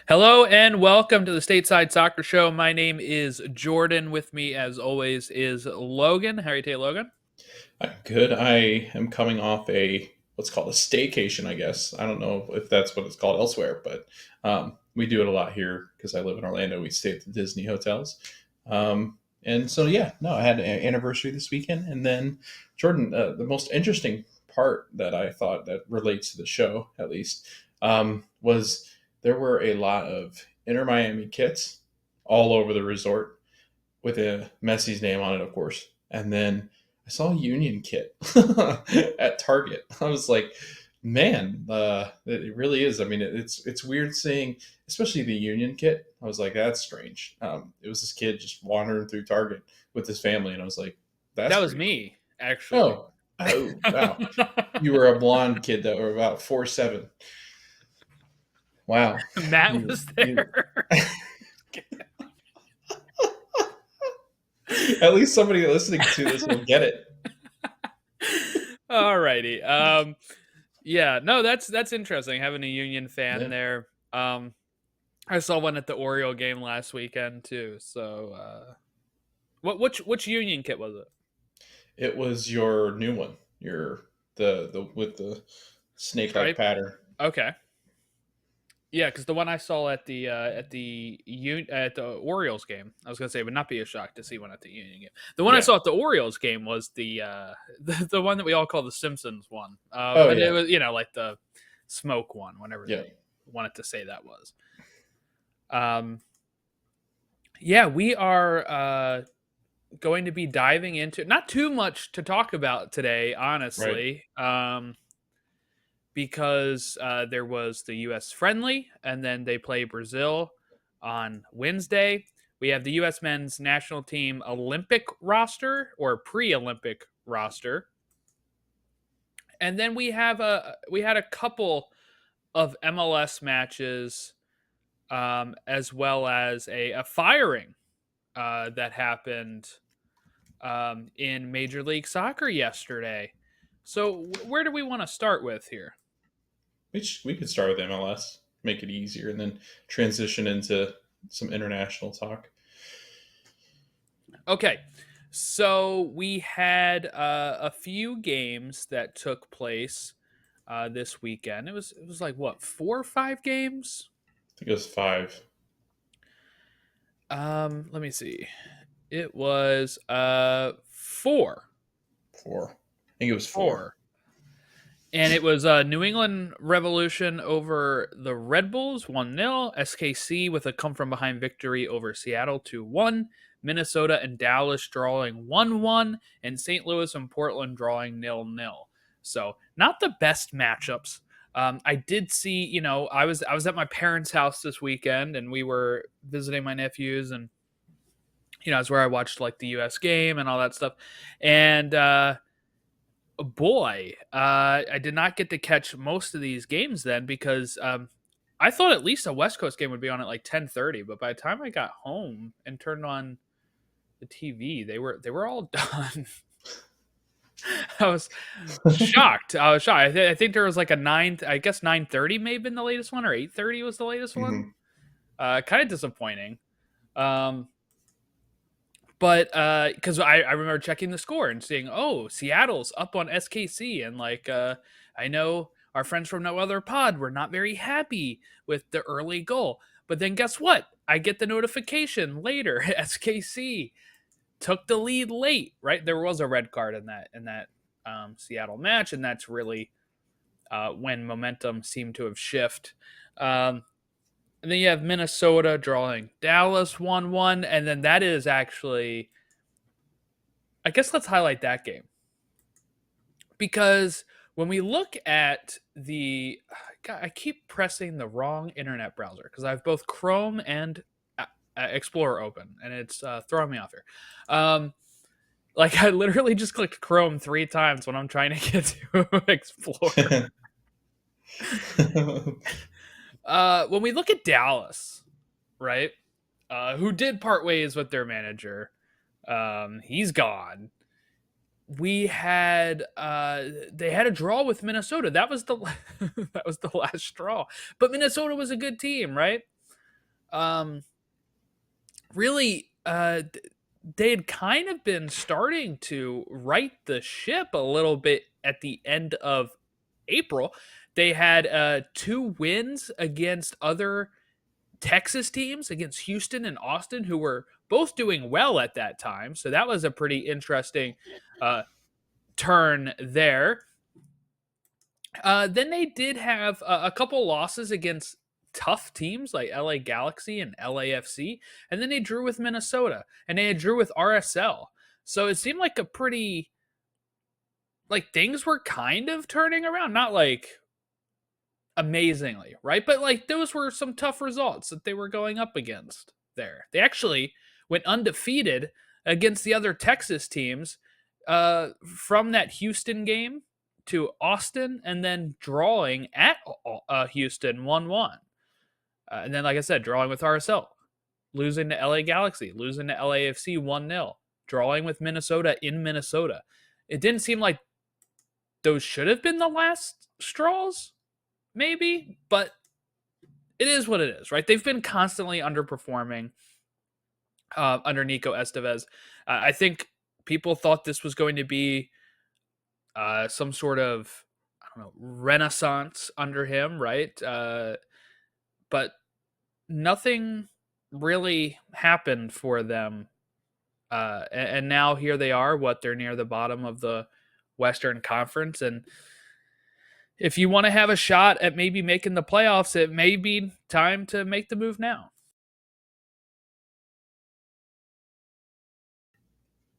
Hello and welcome to the Stateside Soccer Show. My name is Jordan. With me, as always, is Logan. How are you today, Logan? I'm good. I am coming off what's called a staycation, I guess. I don't know if that's what it's called elsewhere, but we do it a lot here because I live in Orlando. We stay at the Disney hotels. And so, yeah, no, I had an anniversary this weekend. And then, Jordan, the most interesting part that I thought that relates to the show, at least, was there were a lot of Inter Miami kits all over the resort with a Messi's name on it, of course. And then I saw a Union kit at Target. I was like, man, it really is. I mean, it's weird seeing, especially the Union kit. I was like, that's strange. It was this kid just wandering through Target with his family, and I was like, that's That was pretty me, cool. actually. Oh, wow. You were a blonde kid that were about 4'7". Wow. Matt You was you there. at least somebody listening to this will get it. Alrighty. Yeah, no, that's interesting having a Union fan Yeah. there. I saw one at the Oriole game last weekend too. So, which Union kit was it? It was your new one. Your the with the snake-like Stripe. pattern. Okay. Yeah, because the one I saw at the Orioles game, I was gonna say it would not be a shock to see one at the Union game. The one I Yeah. saw at the Orioles game was the one that we all call the Simpsons one, Oh but it yeah. was like the smoke one, whenever Yeah. they wanted to say that was. Um, yeah, we are going to be diving into not too much to talk about today, Right. honestly. Because there was the U.S. friendly, and then they play Brazil on Wednesday. We have the U.S. men's national team Olympic roster or pre-Olympic roster, and then we had a couple of MLS matches, as well as a firing that happened in Major League Soccer yesterday. So where do we want to start with here? We could start with MLS, make it easier, and then transition into some international talk. Okay. So we had a few games that took place this weekend. It was like what, 4 or 5 games? I think it was five. Let me see. It was four. Four. I think it was four. Four. And it was New England Revolution over the Red Bulls 1-0. SKC with a come from behind victory over Seattle 2-1. Minnesota and Dallas drawing 1-1. And St. Louis and Portland drawing 0-0. So, not the best matchups. I did see, I was at my parents' house this weekend and we were visiting my nephews, and it's where I watched like the US game and all that stuff. And boy, I did not get to catch most of these games then because I thought at least a West Coast game would be on at like 10:30, but by the time I got home and turned on the TV, they were all done. I was shocked. I was shocked. I think there was like a 9:30 may have been the latest one, or 8:30 was the latest one. Hmm. Kind of disappointing. Um, but because I remember checking the score and seeing, oh, Seattle's up on SKC, and like I know our friends from No Other Pod were not very happy with the early goal. But then guess what? I get the notification later. SKC took the lead late. Right, there was a red card in that Seattle match, and that's really when momentum seemed to have shifted. And then you have Minnesota drawing Dallas 1-1, and then that is actually, I guess let's highlight that game. Because when we look at God, I keep pressing the wrong internet browser because I have both Chrome and Explorer open, and it's throwing me off here. Like I literally just clicked Chrome 3 times when I'm trying to get to Explorer. When we look at Dallas, right, who did part ways with their manager, he's gone. We had they had a draw with Minnesota. That was the that was the last straw. But Minnesota was a good team, right? um, really, they had kind of been starting to right the ship a little bit at the end of April. They had 2 wins against other Texas teams, against Houston and Austin, who were both doing well at that time. So that was a pretty interesting uh, turn there. Then they did have a couple losses against tough teams like LA Galaxy and LAFC, and then they drew with Minnesota and they drew with RSL. So it seemed like a pretty, like, things were kind of turning around, not like amazingly, right? But like those were some tough results that they were going up against there. They actually went undefeated against the other Texas teams from that Houston game to Austin and then drawing at Houston 1-1. And then, like I said, drawing with RSL, losing to LA Galaxy, losing to LAFC 1-0, drawing with Minnesota in Minnesota. It didn't seem like those should have been the last straws, maybe, but it is what it is, right? They've been constantly underperforming under Nico Estevez. I think people thought this was going to be some sort of, I don't know, renaissance under him, right? But nothing really happened for them. And now here they are. They're near the bottom of the Western Conference, and if you want to have a shot at maybe making the playoffs, it may be time to make the move now.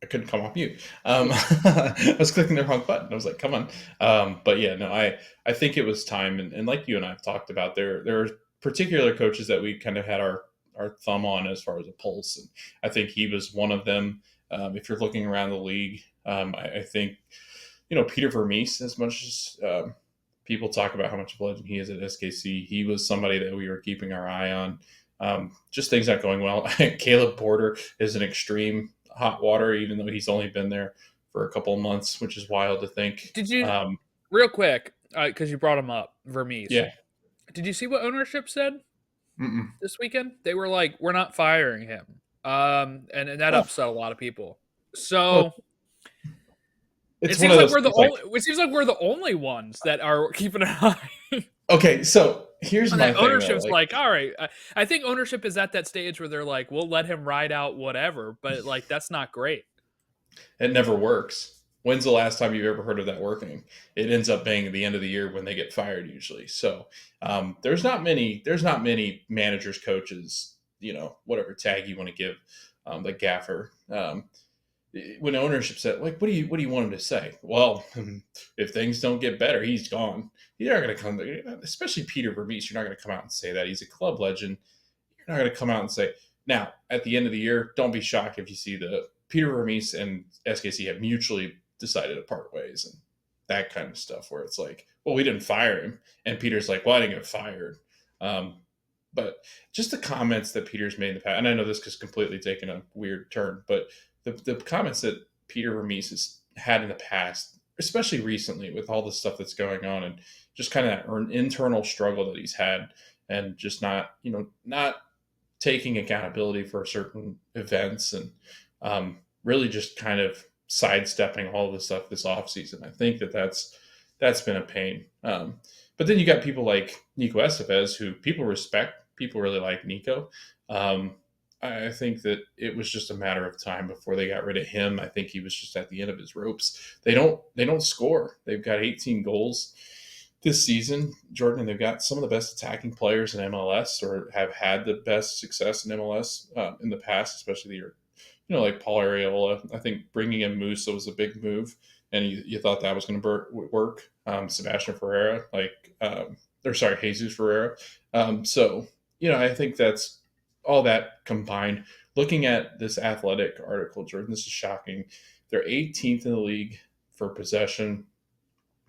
I couldn't come off mute. I was clicking the wrong button. I was like, come on. But yeah, no, I think it was time. And like you and I have talked about, there are particular coaches that we kind of had our thumb on as far as a pulse. And I think he was one of them. If you're looking around the league, I think, Peter Vermees, as much as people talk about how much of a legend he is at SKC, he was somebody that we were keeping our eye on. Just things not going well. Caleb Porter is an extreme hot water, even though he's only been there for a couple of months, which is wild to think. Did you, real quick, because you brought him up, Vermees? Yeah. Did you see what ownership said Mm-mm. this weekend? They were like, "We're not firing him," and that upset a lot of people. So it seems like we're the only. It seems like we're the only ones that are keeping an eye. Okay, so here's my thing. Ownership's like, all right. I think ownership is at that stage where they're like, we'll let him ride out whatever, but like that's not great. It never works. When's the last time you've ever heard of that working? It ends up being at the end of the year when they get fired usually. So there's not many managers, coaches, whatever tag you want to give the gaffer. When ownership said, like, what do you want him to say? Well, if things don't get better, he's gone. You're not going to come, especially Peter Vermees. You're not going to come out and say that. He's a club legend. You're not going to come out and say, now, at the end of the year, don't be shocked if you see the Peter Vermees and SKC have mutually decided to part ways and that kind of stuff, where it's like, well, we didn't fire him. And Peter's like, well, I didn't get fired. But just the comments that Peter's made in the past, and I know this has completely taken a weird turn, but the comments that Peter Vermees has had in the past, especially recently with all the stuff that's going on and just kind of that internal struggle that he's had and just not taking accountability for certain events and really just kind of sidestepping all of the stuff this offseason. I think that's been a pain. But then you got people like Nico Estevez, who people respect. People really like Nico. I think that it was just a matter of time before they got rid of him. I think he was just at the end of his ropes. They don't score. They've got 18 goals this season, Jordan, and they've got some of the best attacking players in MLS, or have had the best success in MLS in the past, especially the year, like Paul Arriola. I think bringing in Musa was a big move, and you thought that was going to work. Sebastian Ferreira, Jesus Ferreira. So I think that's all that combined. Looking at this Athletic article, Jordan, this is shocking. They're 18th in the league for possession,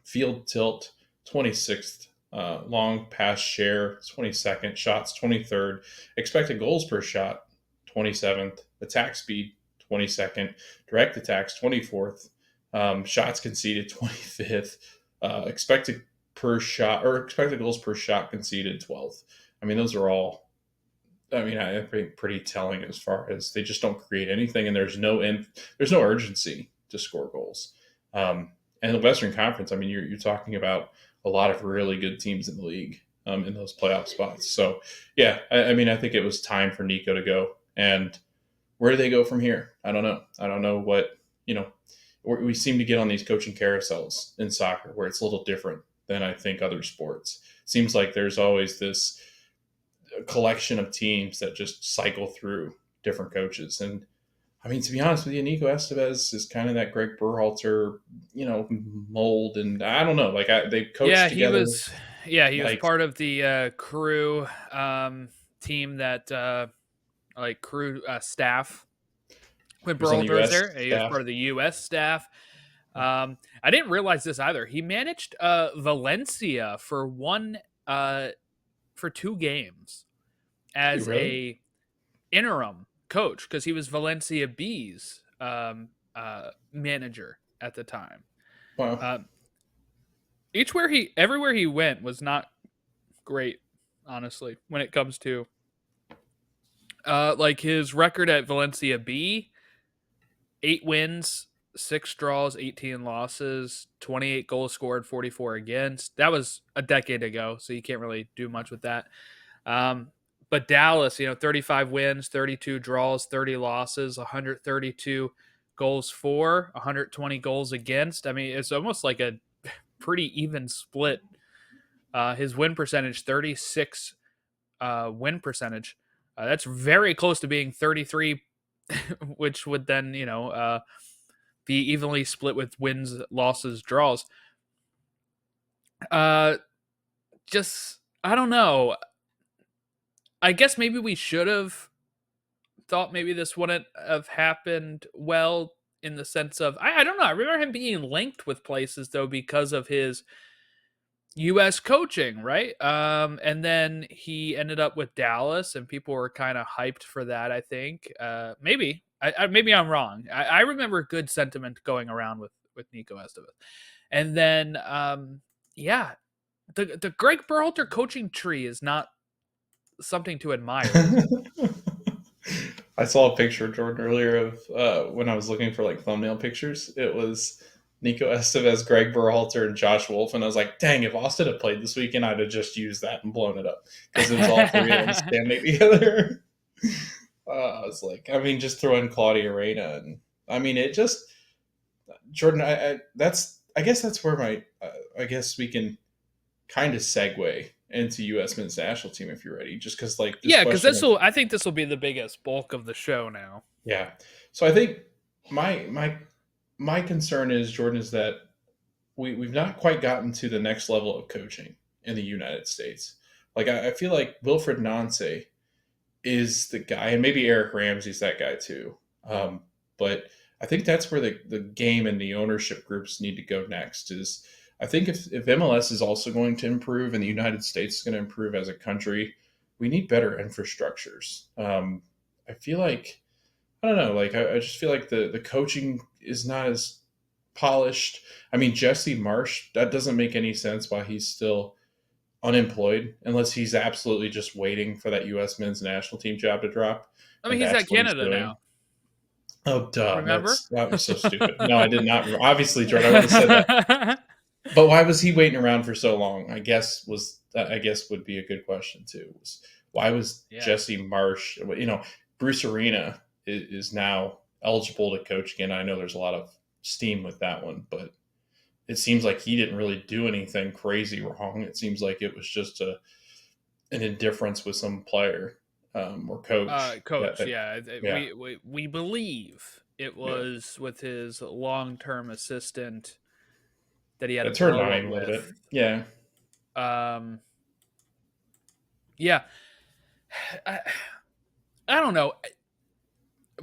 field tilt 26th, long pass share 22nd, shots 23rd, expected goals per shot 27th, attack speed 22nd, direct attacks 24th, shots conceded 25th, expected goals per shot conceded 12th. I mean, those are all I mean, I think pretty telling as far as they just don't create anything, and there's no urgency to score goals. And the Western Conference, I mean, you're talking about a lot of really good teams in the league in those playoff spots. So yeah, I mean, I think it was time for Nico to go. And where do they go from here? I don't know. I don't know what you know. We seem to get on these coaching carousels in soccer where it's a little different than I think other sports. Seems like there's always this collection of teams that just cycle through different coaches. And I mean, to be honest with you, Nico Estevez is kind of that Gregg Berhalter, mold. And I don't know, like they coached Yeah, together. he was Like part of the crew team that crew staff when he was on the Berhalter was U.S. there. He was staff. part of the U.S. staff. I didn't realize this either. He managed Valencia for 2 games Did he as really? a interim coach because he was Valencia B's manager at the time. Wow. Uh, everywhere he went was not great, honestly, when it comes to like his record at Valencia B, 8 wins, 6 draws, 18 losses, 28 goals scored, 44 against. That was a decade ago, so you can't really do much with that. But Dallas, 35 wins, 32 draws, 30 losses, 132 goals for, 120 goals against. I mean, it's almost like a pretty even split. His win percentage, 36 win percentage. That's very close to being 33, which would then, be evenly split with wins, losses, draws. Just, I don't know. I guess maybe we should have thought maybe this wouldn't have happened well in the sense of, I don't know. I remember him being linked with places, though, because of his U.S. coaching, right? And then he ended up with Dallas, and people were kind of hyped for that. I think maybe I'm wrong. I remember good sentiment going around with Nico Estevez, and then yeah, the Gregg Berhalter coaching tree is not something to admire, is it? I saw a picture, Jordan, earlier of when I was looking for like thumbnail pictures. It was Nico Estevez, Gregg Berhalter, and Josh Wolf, and I was like, "Dang! If Austin had played this weekend, I'd have just used that and blown it up because it was all three of them standing together." I was like, I mean, just throw in Claudia Reyna, and I mean, it just Jordan. I guess that's where I guess we can kind of segue into U.S. men's national team if you're ready, just because like this Yeah, because question of I think this will be the biggest bulk of the show now. yeah. So I think my concern is Jordan is that we've not quite gotten to the next level of coaching in the United States. Like I feel like Wilfred Nancy is the guy, and maybe Eric Ramsey's that guy too. But I think that's where the game and the ownership groups need to go next. Is I think if MLS is also going to improve and the United States is going to improve as a country, we need better infrastructures. I feel like I don't know, like I just feel like the coaching is not as polished. I mean, Jesse Marsh, that doesn't make any sense why he's still unemployed unless he's absolutely just waiting for that U.S. men's national team job to drop, I mean, and he's that's at what he's Canada doing. now. Oh, duh! Remember? That was so stupid. No, I did not. Obviously, Jordan, I would have said that. But why was he waiting around for so long? I guess would be a good question too. Why was Yeah. Jesse Marsh? Bruce Arena is now eligible to coach again. I know there's a lot of steam with that one, but it seems like he didn't really do anything crazy wrong. It seems like it was just an indifference with some player or coach. Coach, yeah. Yeah, We believe it yeah. was with his long-term assistant that he had a It turned on blow up him a little bit. with. Yeah, Um, yeah. I, I don't know.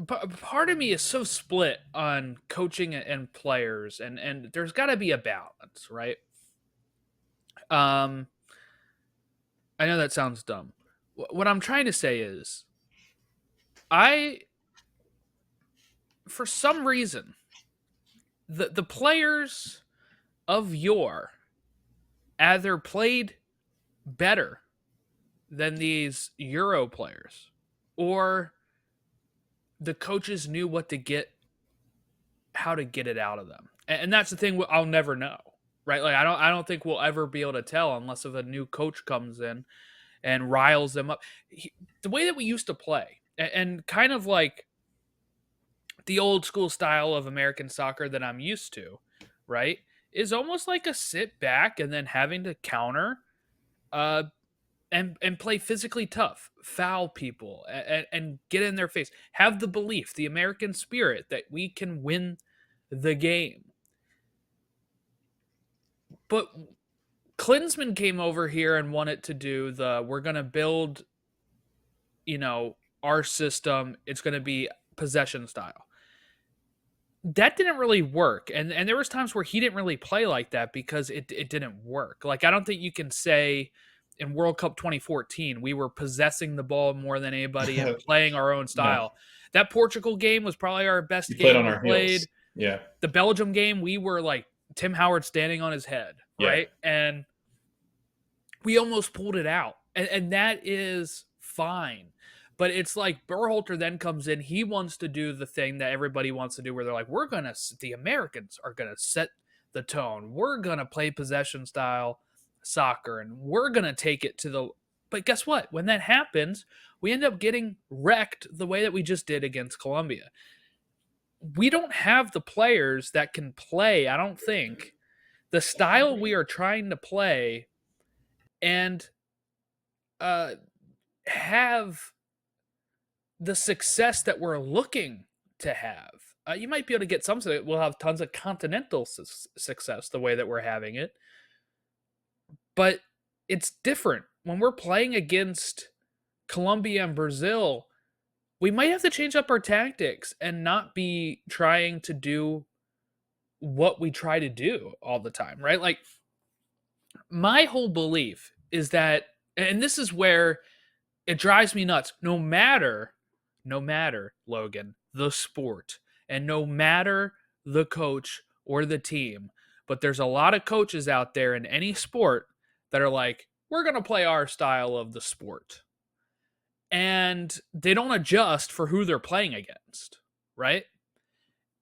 Part of me is so split on coaching and players, and there's got to be a balance, right? Um, I know that sounds dumb. What I'm trying to say is, I, for some reason, the players of yore either played better than these Euro players, or the coaches knew how to get it out of them. And that's the thing I'll never know, right? Like I don't think we'll ever be able to tell unless if a new coach comes in and riles them up. The way that we used to play, and kind of like the old school style of American soccer that I'm used to, right, is almost like a sit back and then having to counter, uh, and play physically tough, foul people, and get in their face. Have the belief, the American spirit that we can win the game. But Klinsman came over here and wanted to do we're going to build, our system. It's going to be possession style. That didn't really work. And there was times where he didn't really play like that because it didn't work. Like, I don't think you can say in World Cup 2014, we were possessing the ball more than anybody and playing our own style. No. That Portugal game was probably our best You game played on we our played. heels. Yeah. The Belgium game, we were like Tim Howard standing on his head, right? Yeah. And we almost pulled it out. And that is fine. But it's like Berhalter then comes in. He wants to do the thing that everybody wants to do where they're like, the Americans are going to set the tone. We're going to play possession style soccer and we're going to take it to the. But guess what? When that happens, we end up getting wrecked the way that we just did against Colombia. We don't have the players that can play, I don't think, the style we are trying to play and have the success that we're looking to have. You might be able to get some, so we'll have tons of continental success the way that we're having it. But it's different. When we're playing against Colombia and Brazil, we might have to change up our tactics and not be trying to do what we try to do all the time, right? Like, my whole belief is that, and this is where it drives me nuts, no matter, Logan, the sport, and no matter the coach or the team, but there's a lot of coaches out there in any sport that are like, we're going to play our style of the sport. And they don't adjust for who they're playing against, right?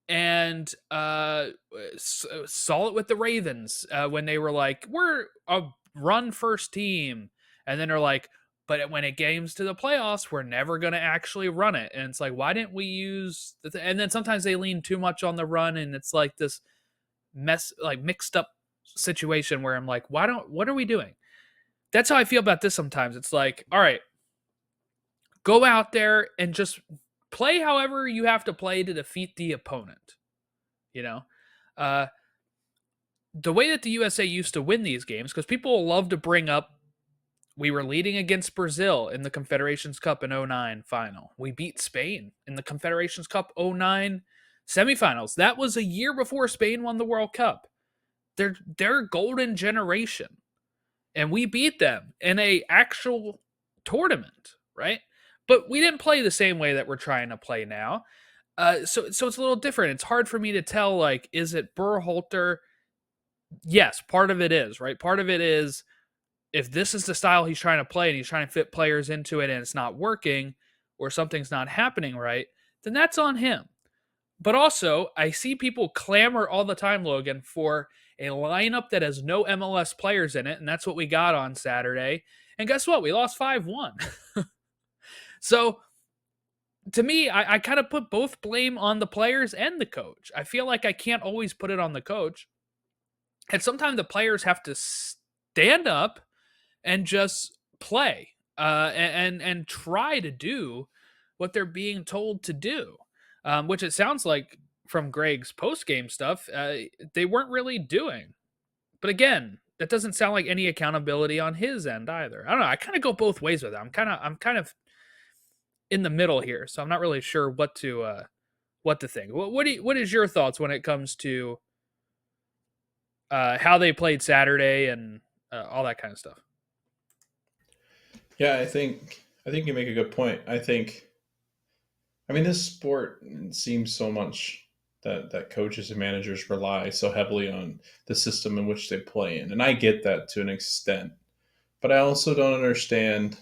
And saw it with the Ravens when they were like, we're a run first team. And then they're like, but when it games to the playoffs, we're never going to actually run it. And it's like, why didn't we use and then sometimes they lean too much on the run. And it's like this mixed up situation where I'm like, what are we doing? That's how I feel about this sometimes. It's like, all right, go out there and just play however you have to play to defeat the opponent. The way that the USA used to win these games, because people love to bring up, we were leading against Brazil in the Confederations Cup in 2009 final. We beat Spain in the Confederations Cup 2009 semifinals. That was a year before Spain won the World Cup. They're golden generation. And we beat them in a actual tournament, right? But we didn't play the same way that we're trying to play now. So it's a little different. It's hard for me to tell, like, is it Berhalter? Yes, part of it is, right? Part of it is, if this is the style he's trying to play and he's trying to fit players into it and it's not working or something's not happening right, then that's on him. But also, I see people clamor all the time, Logan, for a lineup that has no MLS players in it, and that's what we got on Saturday. And guess what? We lost 5-1. So, to me, I kind of put both blame on the players and the coach. I feel like I can't always put it on the coach. And sometimes the players have to stand up and just play and try to do what they're being told to do, which it sounds like from Gregg's post-game stuff, they weren't really doing. But again, that doesn't sound like any accountability on his end either. I don't know. I kind of go both ways with it. I'm kind of in the middle here, so I'm not really sure what to think. What is your thoughts when it comes to how they played Saturday and all that kind of stuff? Yeah, I think you make a good point. I mean, this sport seems so much that coaches and managers rely so heavily on the system in which they play in, and I get that to an extent. But I also don't understand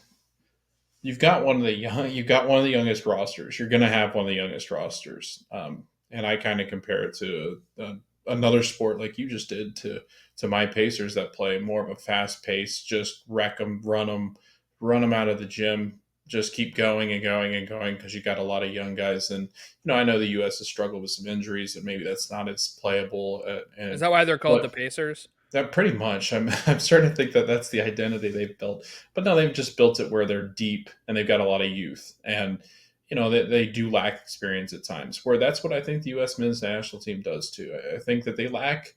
you've got one of the you've got one of the youngest rosters. You're going to have one of the youngest rosters, and I kind of compare it to another sport like you just did to my Pacers that play more of a fast pace, just wreck them, run them out of the gym, just keep going and going and going because you got a lot of young guys. And I know the U.S. has struggled with some injuries, and maybe that's not as playable. Is And that why they're called the but Pacers? that pretty much, I'm starting to think that that's the identity they've built. But no, they've just built it where they're deep and they've got a lot of youth, and they do lack experience at times. Where that's what I think the U.S. men's national team does too. I think that they lack.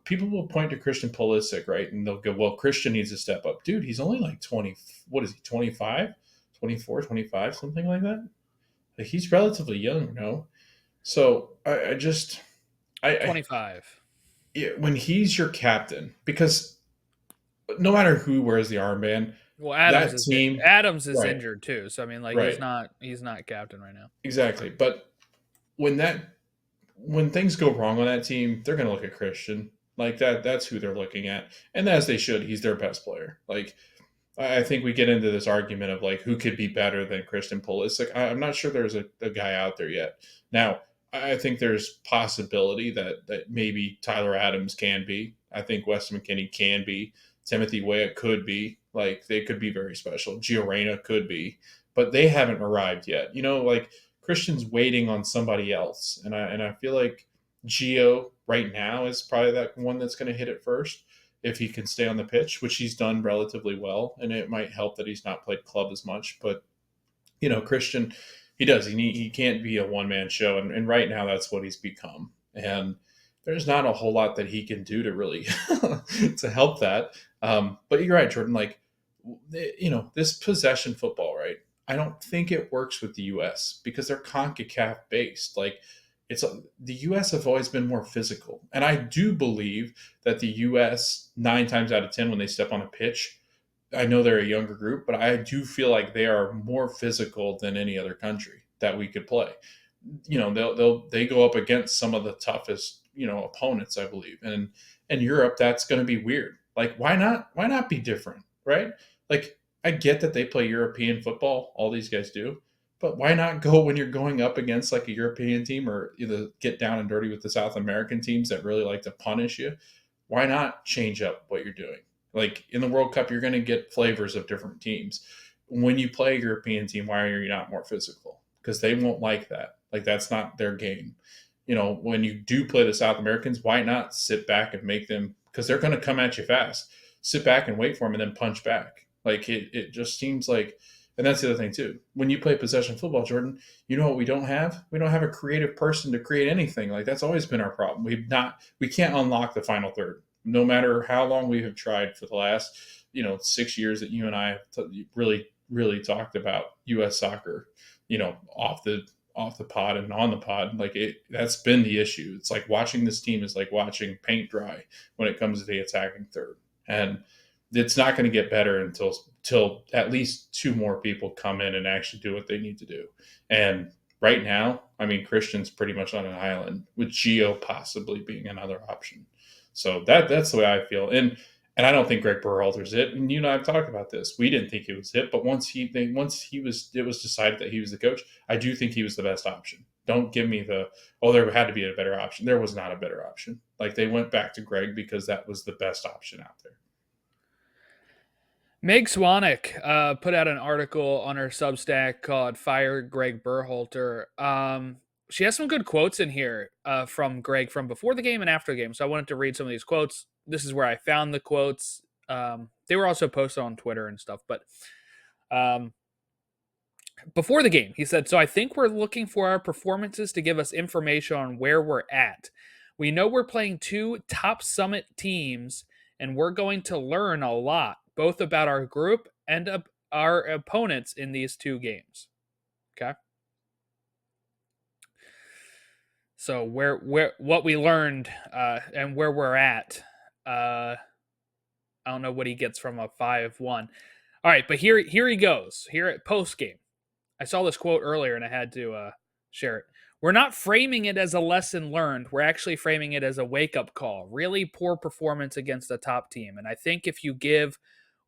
People will point to Christian Pulisic, right? And they'll go, well, Christian needs to step up. Dude, he's only like 20. What is he, 25, 24, 25, something like that? Like, he's relatively young, no? So I just, I 25. when he's your captain, because no matter who wears the armband, Well, that team, Adams is right, injured too, so I mean, like right, he's not captain right now. exactly. But when that when things go wrong on that team, they're going to look at Christian like that. That's who they're looking at, and as they should. He's their best player. Like, I think we get into this argument of like who could be better than Christian Pulisic. I'm not sure there's a guy out there yet. Now, I think there's possibility that maybe Tyler Adams can be. I think Weston McKennie can be. Timothy Weah could be. Like, they could be very special. Gio Reyna could be, but they haven't arrived yet. Like, Christian's waiting on somebody else, and I feel like Gio right now is probably that one that's going to hit it first if he can stay on the pitch, which he's done relatively well. And it might help that he's not played club as much. But, Christian, he does. He can't be a one man show. And right now, that's what he's become. And there's not a whole lot that he can do to really to help that. But you're right, Jordan. Like, this possession football, right? I don't think it works with the U.S. because they're CONCACAF based. Like, the U.S. have always been more physical, and I do believe that the U.S. 9 times out of 10 when they step on a pitch, I know they're a younger group, but I do feel like they are more physical than any other country that we could play. They go up against some of the toughest opponents, I believe, and in Europe that's going to be weird. Like, why not be different, right? Like, I get that they play European football, all these guys do, but why not go when you're going up against like a European team, or either get down and dirty with the South American teams that really like to punish you? Why not change up what you're doing? Like, in the World Cup, you're going to get flavors of different teams. When you play a European team, why are you not more physical? Because they won't like that. Like, that's not their game. When you do play the South Americans, why not sit back and make them, because they're going to come at you fast. Sit back and wait for them and then punch back. Like, it just seems like, and that's the other thing too. When you play possession football, Jordan, you know what we don't have? We don't have a creative person to create anything. Like, that's always been our problem. We can't unlock the final third, no matter how long we have tried for the last 6 years that you and I have really really talked about U.S. soccer. Off the pod and on the pod, like, that's been the issue. It's like watching this team is like watching paint dry when it comes to the attacking third, and it's not going to get better until at least two more people come in and actually do what they need to do. And right now, I mean, Christian's pretty much on an island, with Gio possibly being another option. So that's the way I feel. And I don't think Gregg Berhalter's it. And you and I have talked about this. We didn't think it was it, but once it was decided that he was the coach, I do think he was the best option. Don't give me there had to be a better option. There was not a better option. Like, they went back to Gregg because that was the best option out there. Meg Swanek put out an article on her Substack called "Fire Gregg Berhalter." She has some good quotes in here from Gregg from before the game and after the game. So I wanted to read some of these quotes. This is where I found the quotes. They were also posted on Twitter and stuff. But before the game, he said, "So I think we're looking for our performances to give us information on where we're at. We know we're playing two top summit teams, and we're going to learn a lot, both about our group and our opponents in these two games." Okay. So what we learned and where we're at. I don't know what he gets from a 5-1. All right, but here he goes. Here at post game, I saw this quote earlier and I had to share it. "We're not framing it as a lesson learned. We're actually framing it as a wake-up call. Really poor performance against a top team. And I think if you give,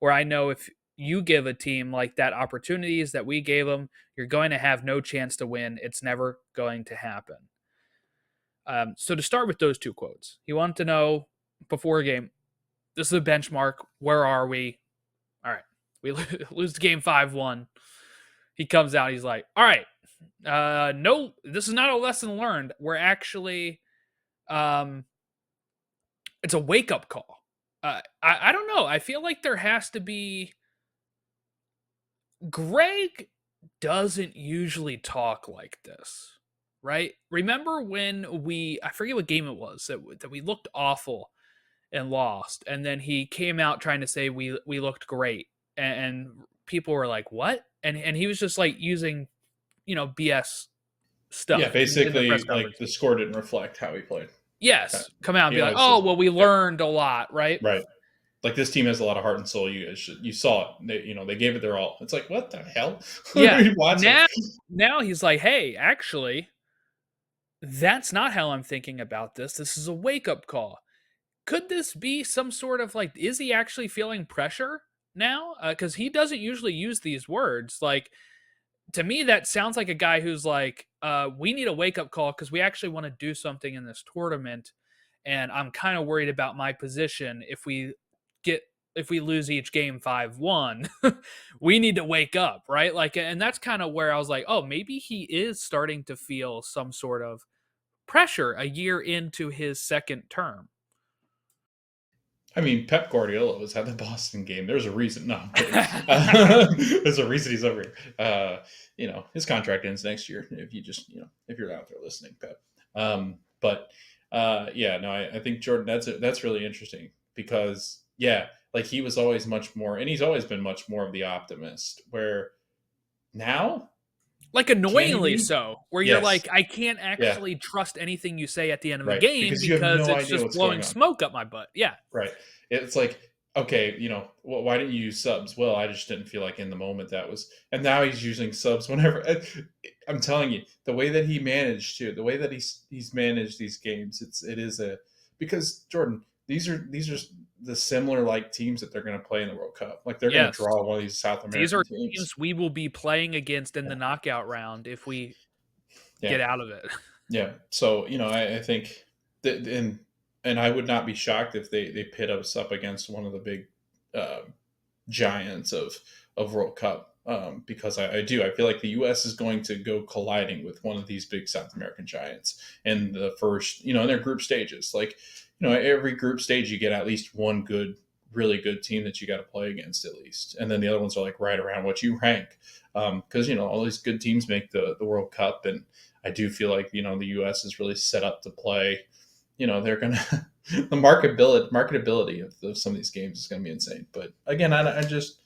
or I know if you give a team like that opportunities that we gave them, you're going to have no chance to win. It's never going to happen. So to start with those two quotes, he wanted to know before a game, this is a benchmark. Where are we? All right. We lose the game 5-1. He comes out. He's like, all right, no, this is not a lesson learned. We're actually, it's a wake-up call. I don't know. I feel like there has to be. Gregg doesn't usually talk like this, right? Remember when I forget what game it was that we looked awful and lost, and then he came out trying to say we looked great, and people were like, "What?" And he was just like using, BS Yeah, stuff in the press basically, like conference. the score didn't reflect how he played. Yes, come out and He be like, always "Oh, says, well, we yeah, learned a lot," right? right. Like this team has a lot of heart and soul. You saw it. They gave it their all. It's like, what the hell? What are Yeah. we watching? Now he's like, "Hey, actually, that's not how I'm thinking about this. This is a wake up call. Could this be some sort of like, is he actually feeling pressure now? Because he doesn't usually use these words. Like, to me, that sounds like a guy who's like, we need a wake up call because we actually want to do something in this tournament. And I'm kind of worried about my position if we lose each game 5-1. We need to wake up, right? Like, and that's kind of where I was like, oh, maybe he is starting to feel some sort of pressure a year into his second term. I mean, Pep Guardiola was at the Boston game. There's a reason. No, I'm kidding. There's a reason he's over here. His contract ends next year. If you're out there listening, Pep. Yeah, no, I think Jordan, that's really interesting because like he was always much more, and he's always been much more of the optimist. Where now, like can he annoyingly be? so, where you're Yes, like, I can't yeah, actually trust anything you say at the end of a right. game Because you have because no it's idea just what's blowing going on. smoke up my butt. Yeah. Right. It's like, okay, why didn't you use subs? Well, I just didn't feel like in the moment that was, and now he's using subs whenever. I'm telling you, the way that he managed the way that he's managed these games, because Jordan, these are the similar like teams that they're going to play in the World Cup. Like they're going to Yes. draw one of these South These American are teams. teams we will be playing against in Yeah. the knockout round if we Yeah. get out of it. Yeah. So, I think that, and I would not be shocked if they pit us up against one of the big uh, giants of World Cup, because I feel like the U.S. is going to go colliding with one of these big South American giants in the first, in their group stages. Like, every group stage you get at least one really good team that you got to play against at least, and then the other ones are like right around what you rank, because all these good teams make the World Cup, and I do feel like the U.S. is really set up to play. They're gonna the marketability of some of these games is gonna be insane. But again, I just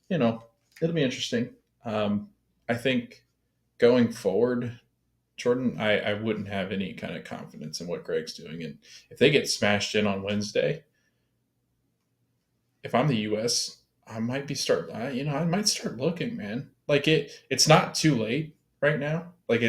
it'll be interesting. I think going forward, Jordan, I wouldn't have any kind of confidence in what Gregg's doing, and if they get smashed in on Wednesday, if I'm the U.S., I might I might start looking, man. Like it's not too late right now. Like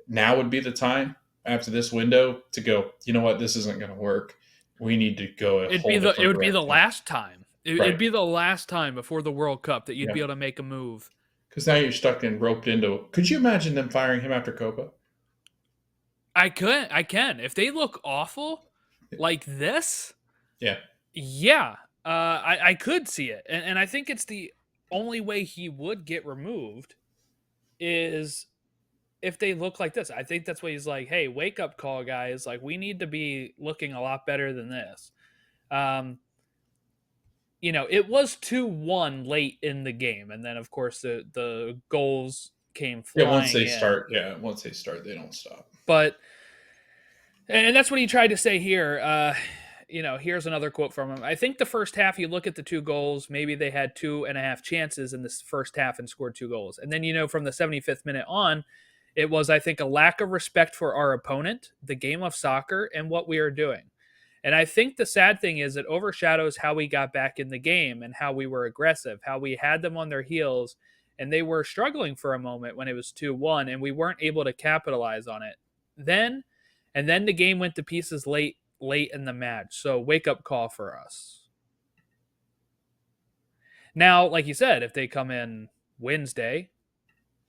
now would be the time after this window to go, you know what, this isn't going to work. We need to go a whole It different would be the direction. last time. It'd Right. be the last time before the World Cup that you'd Yeah. be able to make a move. Because now you're stuck and roped into. Could you imagine them firing him after Copa? I can. If they look awful like this, Yeah. yeah, I could see it. And I think it's the only way he would get removed is if they look like this. I think that's what he's like, hey, wake up call, guys. Like, we need to be looking a lot better than this. It was 2-1 late in the game. And then, of course, the goals came Yeah. flying in. Once they start, they don't stop. But, and that's what he tried to say here. Here's another quote from him. I think the first half, you look at the two goals, maybe they had 2.5 chances in this first half and scored 2 goals. And then, from the 75th minute on, it was, I think, a lack of respect for our opponent, the game of soccer, and what we are doing. And I think the sad thing is it overshadows how we got back in the game and how we were aggressive, how we had them on their heels, and they were struggling for a moment when it was 2-1, and we weren't able to capitalize on it. Then the game went to pieces late in the match. So wake up call for us. Now, like you said, if they come in Wednesday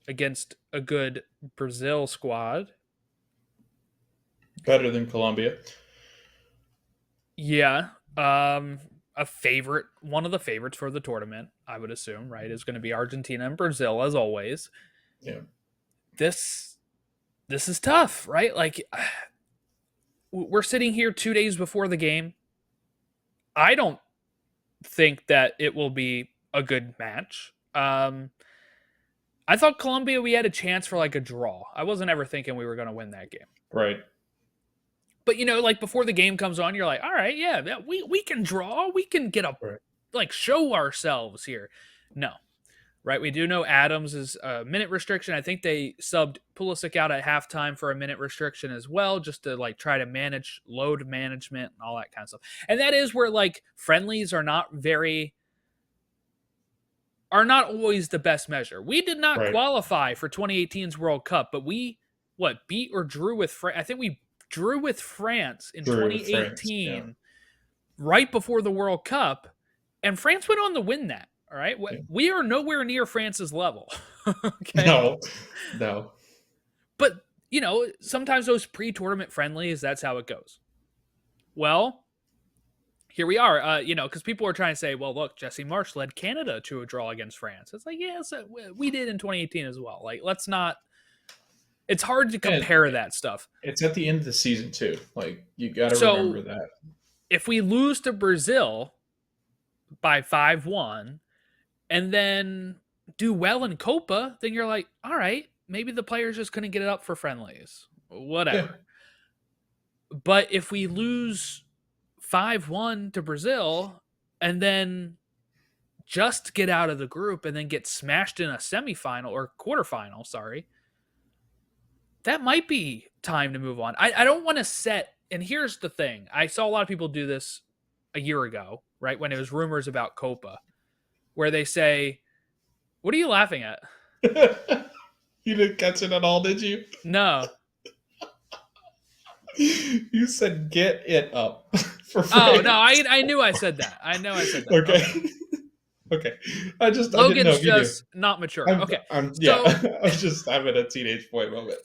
against a good Brazil squad, Better than Colombia. yeah, a favorite, one of the favorites for the tournament, I would assume, right, is going to be Argentina and Brazil as always. Yeah. This this is tough, right? Like we're sitting here 2 days before the game. I don't think that it will be a good match. I thought Colombia, we had a chance for like a draw. I wasn't ever thinking we were going to win that game. Right. But like before the game comes on, you're like, all right, yeah, we can draw, we can get a Right. like show ourselves here. No, right? We do know Adams is a minute restriction. I think they subbed Pulisic out at halftime for a minute restriction as well, just to like try to manage load management and all that kind of stuff. And that is where like friendlies are not always the best measure. We did not Right. qualify for 2018's World Cup, but we beat or drew with France. I think we drew with France in Drew with France. Yeah. 2018, right before the World Cup, and France went on to win that. All right, Yeah. we are nowhere near France's level. Okay, No. but sometimes those pre-tournament friendlies, that's how it goes. Well, here we are, because people are trying to say, well, look, Jesse Marsch led Canada to a draw against France. It's like, yeah, so we did in 2018 as well. Like, let's not. It's hard to compare that stuff. It's at the end of the season too. Like you got to remember that. If we lose to Brazil by 5-1 and then do well in Copa, then you're like, all right, maybe the players just couldn't get it up for friendlies, whatever. Yeah. But if we lose 5-1 to Brazil and then just get out of the group and then get smashed in a semifinal or quarterfinal, that might be time to move on. I don't want to set, and here's the thing. I saw a lot of people do this a year ago, right, when it was rumors about Copa, where they say, what are you laughing at? You didn't catch it at all, did you? No. You said get it up for France. Oh, no, I knew I said that. I know I said that. Okay. Okay. Logan's I didn't know if just not mature. I'm just having a teenage boy moment.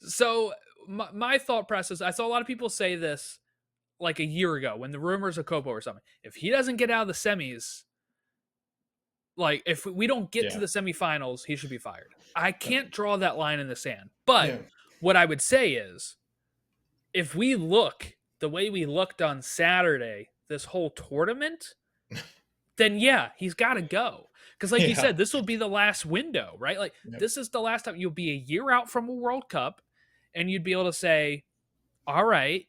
So my thought process, I saw a lot of people say this like a year ago when the rumors of Copa or something. If he doesn't get out of the semis, like if we don't get to the semifinals, he should be fired. I can't draw that line in the sand. But what I would say is, if we look the way we looked on Saturday, this whole tournament, then yeah, he's got to go. Because like you said, this will be the last window, right? Like this is the last time you'll be a year out from a World Cup and you'd be able to say, all right,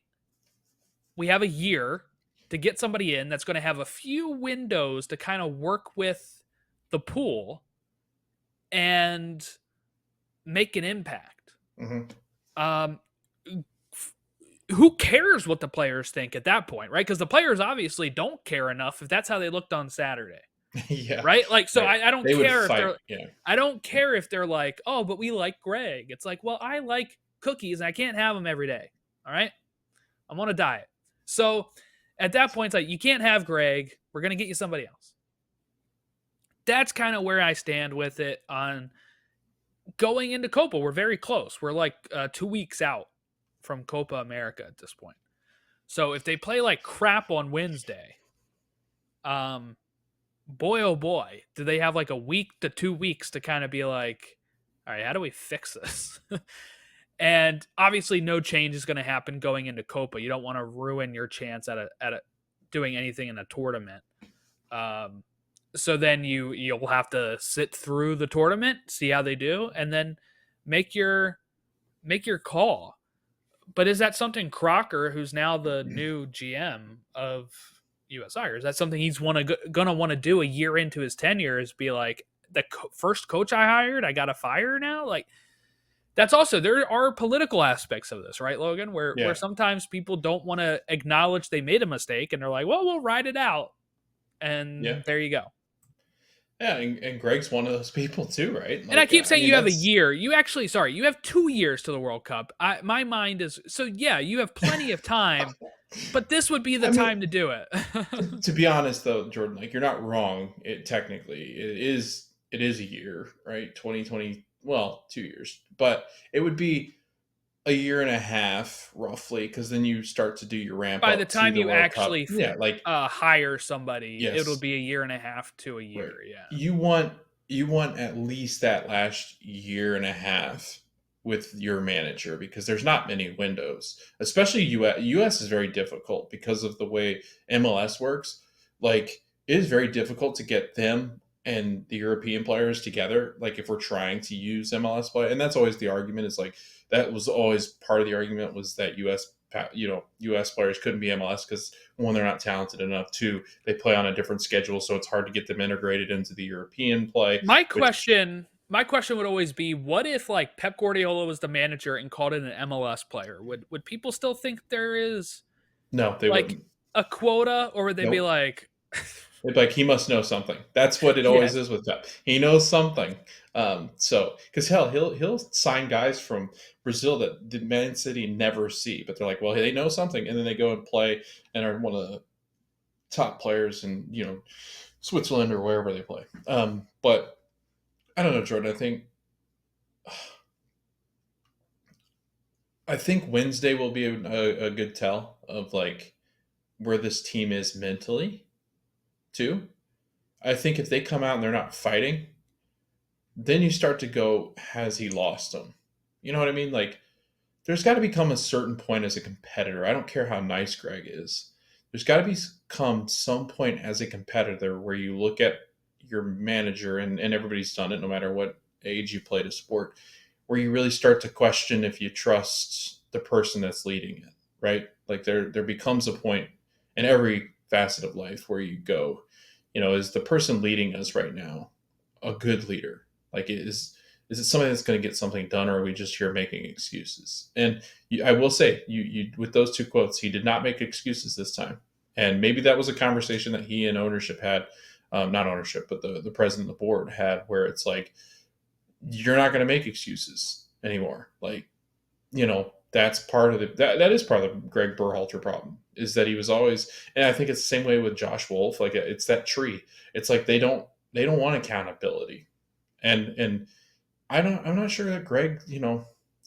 we have a year to get somebody in that's going to have a few windows to kind of work with the pool and make an impact. Mm-hmm. Who cares what the players think at that point, right? Because the players obviously don't care enough if that's how they looked on Saturday. Yeah. Right? Like, so right. I don't care if they're I don't Yeah. care if they're like, oh, but we like Gregg. It's like, well, I like cookies and I can't have them every day. All right. I'm on a diet. So at that point, it's like, you can't have Gregg. We're going to get you somebody else. That's kind of where I stand with it on going into Copa. We're very close. We're like 2 weeks out from Copa America at this point. So if they play like crap on Wednesday, boy, oh boy, do they have like a week to 2 weeks to kind of be like, all right, how do we fix this? And obviously no change is going to happen going into Copa. You don't want to ruin your chance at doing anything in a tournament. So then you'll have to sit through the tournament, see how they do, and then make your call. But is that something Crocker, who's now the new GM of US Soccer, is that something he's gonna want to do a year into his tenure? Is be like, the first coach I hired, I got to fire now? Like, that's also, there are political aspects of this, right, Logan? Where sometimes people don't want to acknowledge they made a mistake, and they're like, well, we'll ride it out, and there you go. Yeah, and Gregg's one of those people too, right? Like, and I keep saying you have a year. You have 2 years to the World Cup. My mind is, so yeah, you have plenty of time But this would be the I mean, time to do it. to be honest though, Jordan, like you're not wrong. It is a year, right? 2020, well, 2 years, but it would be a year and a half roughly, because then you start to do your ramp By the up to time the you World Cup. actually Yeah, like hire somebody, it'll yes, be a year and a half to a right. year. Yeah. You want at least that last year and a half with your manager, because there's not many windows, especially US. US is very difficult because of the way MLS works. Like it is very difficult to get them and the European players together. Like if we're trying to use MLS play, and that's always the argument. Is like that was always part of the argument was that US players couldn't be MLS because one, they're not talented enough. Two, they play on a different schedule, so it's hard to get them integrated into the European play. My Which question would always be, what if like Pep Guardiola was the manager and called in an MLS player? Would people still think there is no, they like wouldn't. a quota, or would they be Nope. like, They'd be like, he must know something. That's what it yeah, always is with Pep. He knows something. So because hell, he'll sign guys from Brazil that the Man City never see, but they're like, well, they know something, and then they go and play and are one of the top players in Switzerland or wherever they play. But I don't know, Jordan. I think Wednesday will be a good tell of like where this team is mentally too. I think if they come out and they're not fighting, then you start to go, has he lost them? You know what I mean? Like there's got to become a certain point as a competitor. I don't care how nice Greg is. There's got to become some point as a competitor where you look at your manager, and everybody's done it no matter what age you played a sport, where you really start to question if you trust the person that's leading it, right? Like there becomes a point in every facet of life where you go, is the person leading us right now a good leader? Like is it somebody that's going to get something done, or are we just here making excuses? And I will say, you with those two quotes, he did not make excuses this time, and maybe that was a conversation that he and ownership had, not ownership, but the president of the board had, where it's like, you're not going to make excuses anymore. Like, that's part of that is part of the Gregg Berhalter problem, is that he was always, and I think it's the same way with Josh Wolf. Like it's that tree. It's like they don't want accountability, and I'm not sure that Greg,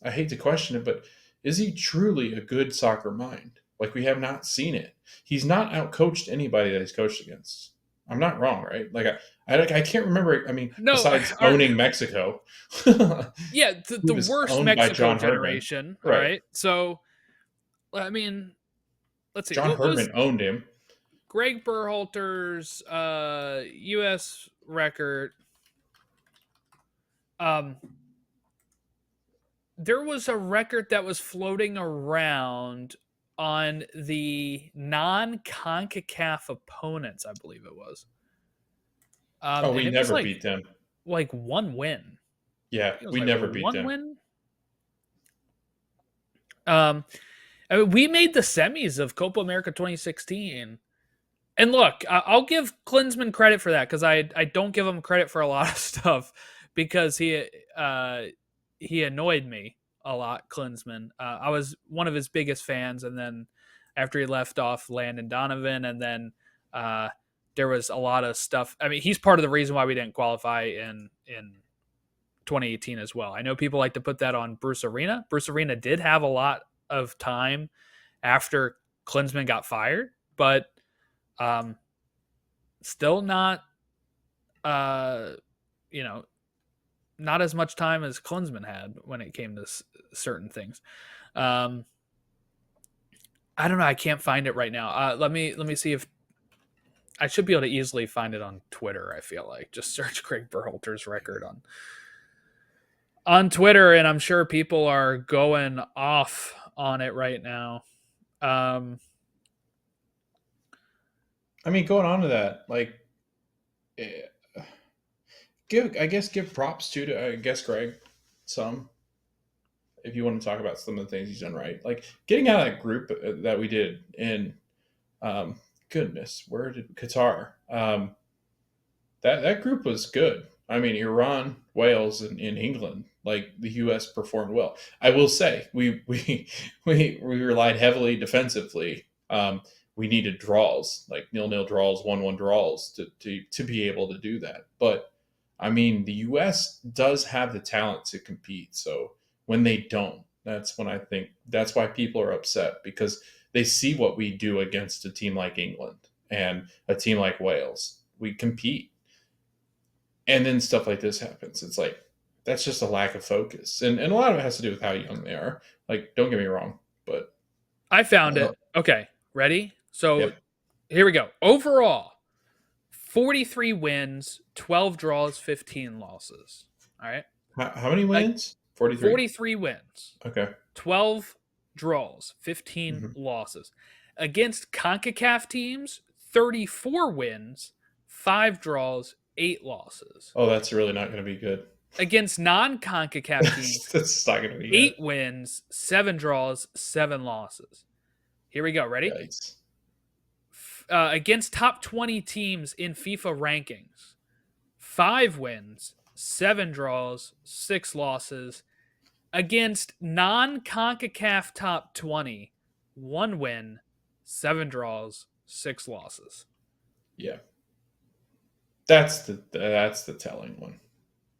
I hate to question it, but is he truly a good soccer mind? Like we have not seen it. He's not outcoached anybody that he's coached against. I'm not wrong, right? Like I can't remember. I mean, no, besides owning Mexico, yeah, he the was worst owned by Mexico John Herdman, generation. All right? right, so I mean, let's see, John what was Herdman owned him. Gregg Berhalter's U.S. record? Um, there was a record that was floating around on the non-CONCACAF opponents, I believe it was. Oh, And we it was never beat them. like one win. Yeah, It was we like never beat one them. win. I mean, we made the semis of Copa America 2016. And look, I'll give Klinsmann credit for that, because I don't give him credit for a lot of stuff, because he annoyed me a lot, Klinsmann. I was one of his biggest fans, and then after he left off Landon Donovan, and then there was a lot of stuff. I mean, he's part of the reason why we didn't qualify in 2018 as well. I know people like to put that on Bruce Arena. Bruce Arena did have a lot of time after Klinsmann got fired, but still not, uh, you know, not as much time as Klinsmann had when it came to certain things. I don't know. I can't find it right now. Let me see if I should be able to easily find it on Twitter. I feel like just search Gregg Berhalter's record on Twitter, and I'm sure people are going off on it right now. I mean, going on to that, like, eh, give props to I guess Greg some, if you want to talk about some of the things he's done right, like getting out of that group that we did in, goodness, where did Qatar? That group was good. I mean, Iran, Wales, and in England, like the U.S. performed well. I will say we relied heavily defensively We needed draws, like nil-nil draws, 1-1 draws to be able to do that. But I mean, the U.S. does have the talent to compete. So when they don't, that's when I think that's why people are upset, because they see what we do against a team like England and a team like Wales. We compete, and then stuff like this happens. It's like that's just a lack of focus, and a lot of it has to do with how young they are. Like, don't get me wrong, but I found uh, it. Okay, ready? So yep. here we go. Overall, 43 wins, 12 draws, 15 losses. All right. How many Like wins? 43. 43 wins, Okay. 12 draws, 15 Hmm. losses. Against CONCACAF teams, 34 wins, 5 draws, 8 losses. Oh, that's really not going to be good. Against non CONCACAF teams, That's not going to be good. 8 wins, 7 draws, 7 losses. Here we go. Ready? Yikes. Against top 20 teams in FIFA rankings, 5 wins, 7 draws, 6 losses. Against non CONCACAF top 20, 1 win, 7 draws, 6 losses. Yeah. That's the telling one.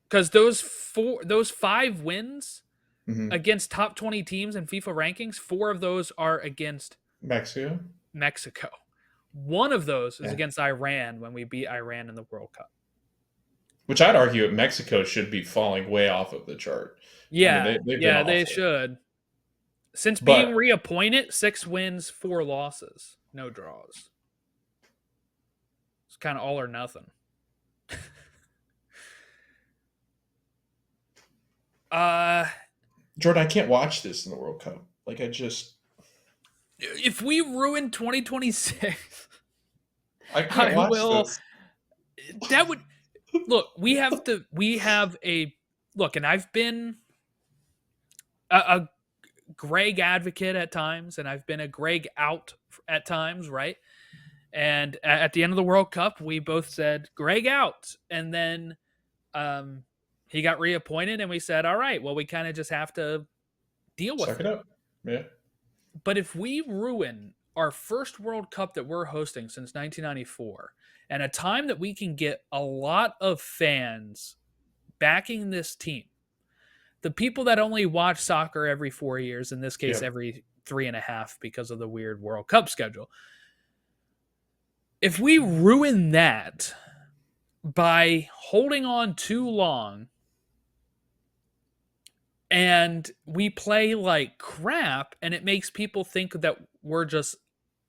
Because those 5 wins Hmm. against top 20 teams in FIFA rankings, 4 of those are against Mexico. Mexico. One of those is Yeah. against Iran when we beat Iran in the World Cup. Which I'd argue that Mexico should be falling way off of the chart. I mean, Yeah, they've been yeah, they awful. should. Since being But reappointed, 6 wins, 4 losses, no draws. It's kind of all or nothing. uh Jordan, I can't watch this in the World Cup. Like, I just if we ruin 2026, I can't I watch will. this. That would look. We have a look, and I've been a Gregg advocate at times, and I've been a Gregg out at times, right? And at the end of the World Cup, we both said Gregg out, and then he got reappointed, and we said, all right, well, we kind of just have to deal with Suck it it. up. Yeah. But if we ruin our first World Cup that we're hosting since 1994, and a time that we can get a lot of fans backing this team, the people that only watch soccer every 4 years, in this case, Yep. every 3.5 because of the weird World Cup schedule, if we ruin that by holding on too long and we play like crap and it makes people think that we're just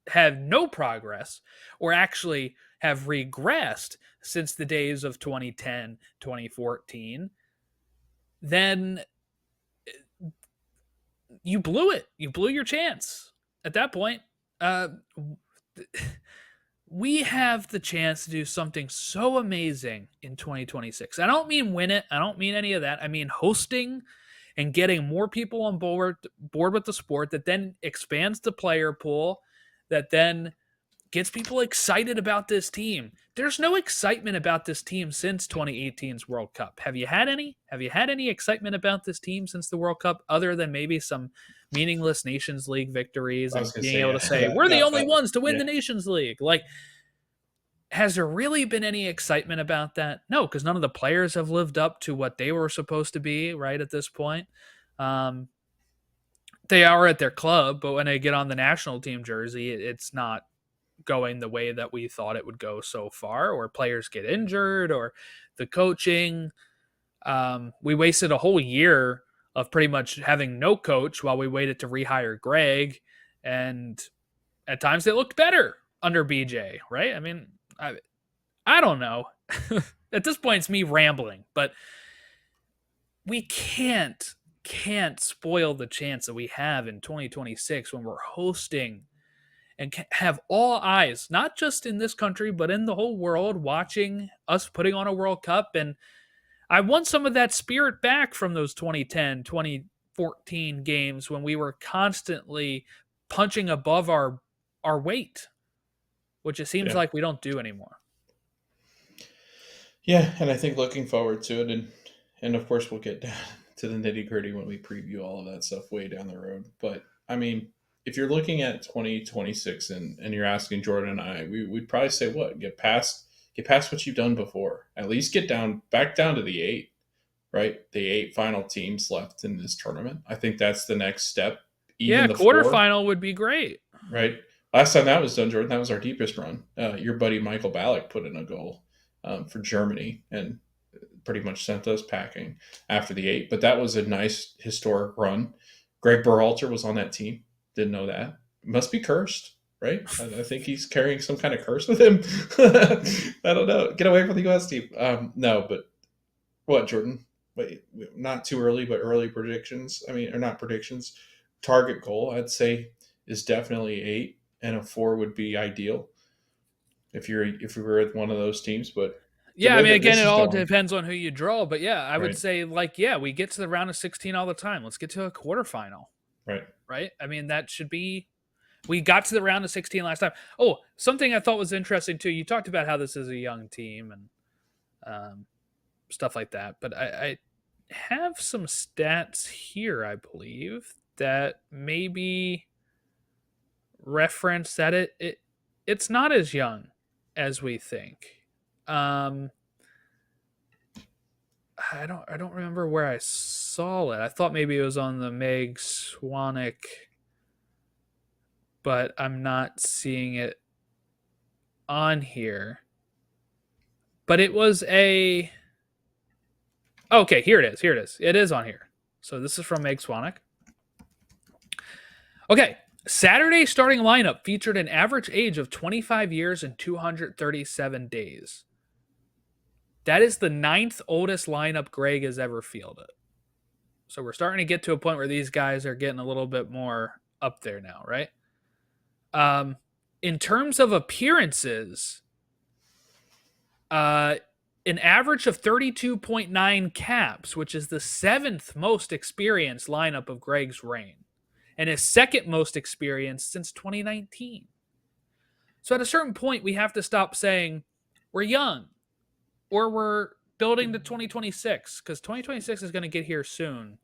have no progress or actually have regressed since the days of 2010, 2014, then you blew it. You blew your chance at that point. Uh, we have the chance to do something so amazing in 2026. I don't mean win it. I don't mean any of that. I mean hosting and getting more people on board with the sport that then expands the player pool, that then gets people excited about this team. There's no excitement about this team since 2018's World Cup. Have you had any? Have you had any excitement about this team since the World Cup other than maybe some meaningless Nations League victories I was and gonna being say able yeah. to say, we're the only That ones to win yeah. the Nations League? Like, has there really been any excitement about that? No, because none of the players have lived up to what they were supposed to be right at this point. Um, they are at their club, but when they get on the national team jersey, it's not going the way that we thought it would go so far, or players get injured, or the coaching. We wasted a whole year of pretty much having no coach while we waited to rehire Gregg, and at times it looked better under BJ, right? I mean, I don't know. At this point, it's me rambling, but we can't spoil the chance that we have in 2026 when we're hosting and have all eyes, not just in this country, but in the whole world, watching us putting on a World Cup. And I want some of that spirit back from those 2010, 2014 games when we were constantly punching above our weight, which it seems Yeah. like we don't do anymore. Yeah, and I think looking forward to it, and of course we'll get down to the nitty gritty when we preview all of that stuff way down the road. But I mean, if you're looking at 2026 and you're asking Jordan and I, we'd probably say what? Get past what you've done before. At least get back down to the 8, right? The 8 final teams left in this tournament. I think that's the next step. Yeah, Even the 4, quarterfinal would be great. right? Last time that was done, Jordan, that was our deepest run. Your buddy Michael Ballack put in a goal for Germany and pretty much sent us packing after the 8. But that was a nice historic run. Gregg Berhalter was on that team. Didn't know that. Must be cursed, right? I think he's carrying some kind of curse with him. I don't know. Get away from the U.S. team. No, but what, Jordan? Wait, not too early, but early predictions. I mean, or not predictions. Target goal, I'd say, is definitely 8, and a 4 would be ideal if we were at one of those teams. But the Yeah, I way mean, that again, this it is all going, depends on who you draw. But yeah, I would right, say, we get to the round of 16 all the time. Let's get to a quarterfinal, right. right? I mean, that should be. We got to the round of 16 last time. Oh, something I thought was interesting too. You talked about how this is a young team and stuff like that. But I have some stats here, I believe, that maybe reference that it's not as young as we think. I don't remember where I saw it. I thought maybe it was on the Meg Swanek, but I'm not seeing it on here. But it was a okay. Here it is. Here it is. It is on here. So this is from Meg Swanek. Okay. Saturday starting lineup featured an average age of 25 years and 237 days. That is the 9th oldest lineup Gregg has ever fielded. So we're starting to get to a point where these guys are getting a little bit more up there now, right? In terms of appearances, an average of 32.9 caps, which is the 7th most experienced lineup of Gregg's reign, and his 2nd most experienced since 2019. So at a certain point, we have to stop saying we're young or we're building to 2026, because 2026 is going to get here soon.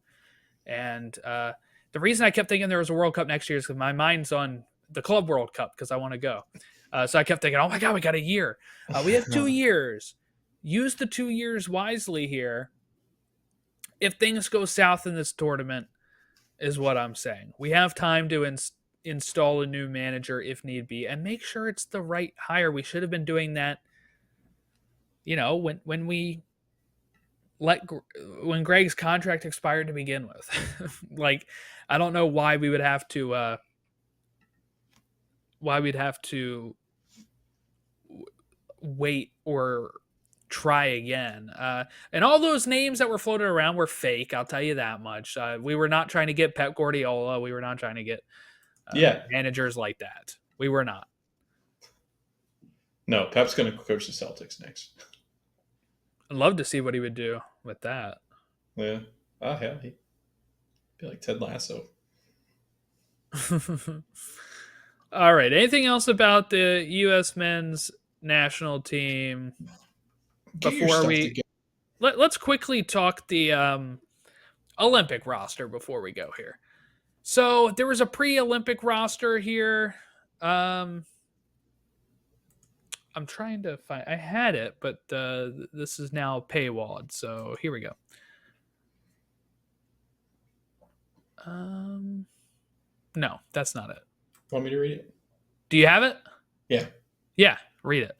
And the reason I kept thinking there was a World Cup next year is because my mind's on the Club World Cup because I want to go. So I kept thinking, oh my God, we got a year. We have 2 years. Use the 2 years wisely here. If things go south in this tournament, is what I'm saying. We have time to install a new manager if need be and make sure it's the right hire. We should have been doing that, when when Gregg's contract expired to begin with. Like, I don't know why we would have to wait or try again. And all those names that were floated around were fake. I'll tell you that much. We were not trying to get Pep Guardiola. We were not trying to get managers like that. We were not. No, Pep's going to coach the Celtics next. I'd love to see what he would do with that. Yeah. Oh, yeah. He'd be like Ted Lasso. All right. Anything else about the U.S. men's national team before let's quickly talk the Olympic roster before we go here. So there was a pre-Olympic roster here. I'm trying to find. I had it, but this is now paywalled. So here we go. No, that's not it. Want me to read it? Do you have it? Yeah. Yeah, read it.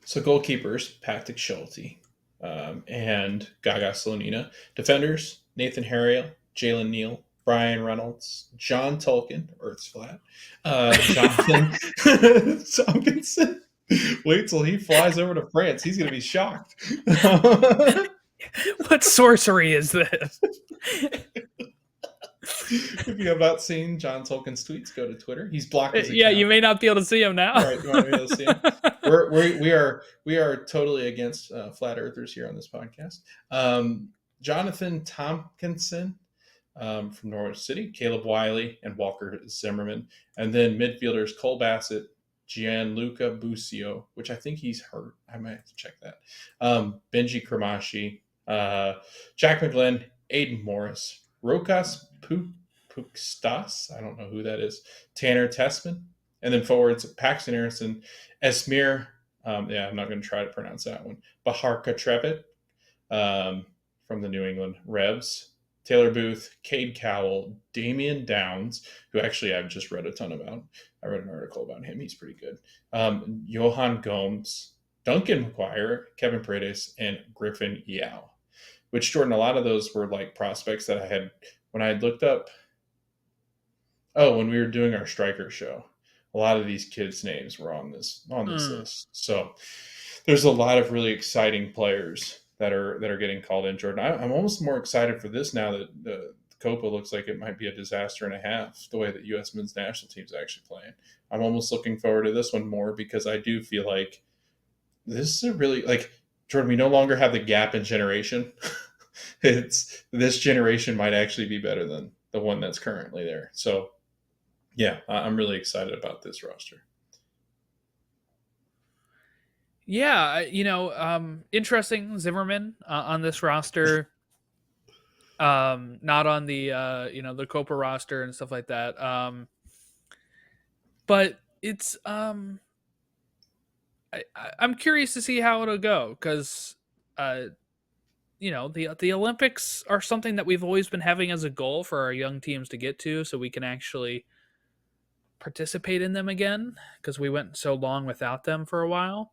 So goalkeepers, Patrick Schulte and Gaga Slonina. Defenders, Nathan Harriel, Jalen Neal, Brian Reynolds, John Tolkien, Earth's Flat, Jonathan Tompkinson. Wait till he flies over to France. He's going to be shocked. What sorcery is this? If you have not seen John Tolkien's tweets, go to Twitter. He's blocked his account. Yeah, you may not be able to see him now. All right, you want to be able to see him? We are totally against flat earthers here on this podcast. Jonathan Tompkinson from Norwich City, Caleb Wiley, and Walker Zimmerman, and then midfielders Cole Bassett, Gianluca Busio, which I think he's hurt. I might have to check that. Benji Kramashi, Jack McGlynn, Aiden Morris, Rokas Pukstas. I don't know who that is. Tanner Tessman. And then forwards, Paxton Harrison, Esmir. Yeah, I'm not going to try to pronounce that one. Bahar Katrepit from the New England Revs. Taylor Booth, Cade Cowell, Damian Downs, who actually I've just read a ton about. I read an article about him. He's pretty good. Johan Gomes, Duncan McGuire, Kevin Paredes, and Griffin Yao. Which, Jordan, a lot of those were like prospects that I had when I had looked up. Oh, when we were doing our striker show, a lot of these kids' names were on this list. So there's a lot of really exciting players that are getting called in, Jordan. I'm almost more excited for this now that the Copa looks like it might be a disaster and a half, the way that U.S. men's national team is actually playing. I'm almost looking forward to this one more because I do feel like this is a really, like, Jordan, we no longer have the gap in generation. This generation might actually be better than the one that's currently there. So, yeah, I'm really excited about this roster. Yeah, interesting Zimmerman on this roster. Not on the the Copa roster and stuff like that. But it's I'm curious to see how it'll go because the Olympics are something that we've always been having as a goal for our young teams to get to, so we can actually participate in them again because we went so long without them for a while.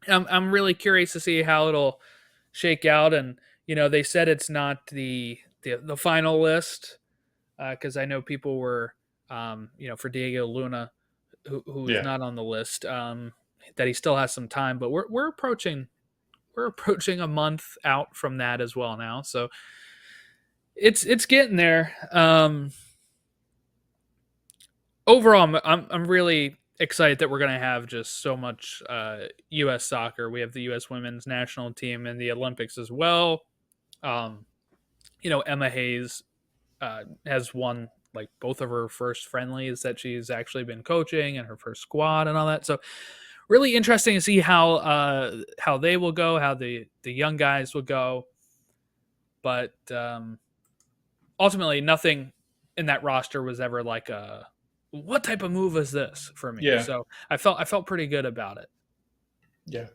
I'm really curious to see how it'll shake out, and they said it's not the final list because I know people were for Diego Luna who's Yeah. not on the list that he still has some time, but we're approaching a month out from that as well now, so it's getting there. Overall, I'm really excited that we're going to have just so much U.S. soccer. We have the U.S. women's national team in the Olympics as well. Emma Hayes has won like both of her first friendlies that she's actually been coaching and her first squad and all that. So really interesting to see how they will go, how the young guys will go. But ultimately, nothing in that roster was ever like what type of move is this for me? Yeah. So I felt pretty good about it. Yeah.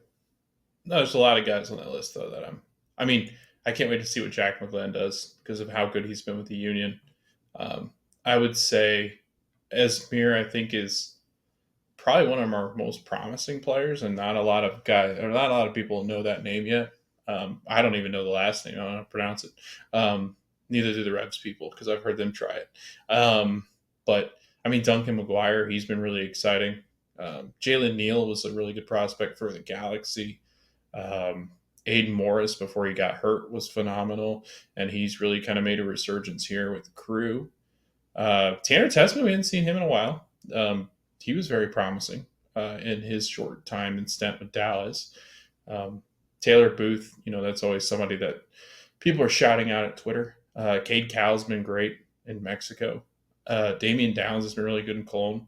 No, there's a lot of guys on that list, though, that I mean, I can't wait to see what Jack McGlenn does because of how good he's been with the Union. I would say Esmir, I think, is probably one of our most promising players, and not a lot of guys, or not a lot of people know that name yet. I don't even know the last name. I don't know how to pronounce it. Neither do the Revs people because I've heard them try it. But I mean, Duncan McGuire, he's been really exciting. Jalen Neal was a really good prospect for the Galaxy. Aiden Morris, before he got hurt, was phenomenal, and he's really kind of made a resurgence here with the Crew. Tanner Tessman, we hadn't seen him in a while. He was very promising in his short time and stint with Dallas. Taylor Booth, that's always somebody that people are shouting out at Twitter. Cade Cowell's been great in Mexico. Damian Downs has been really good in Cologne.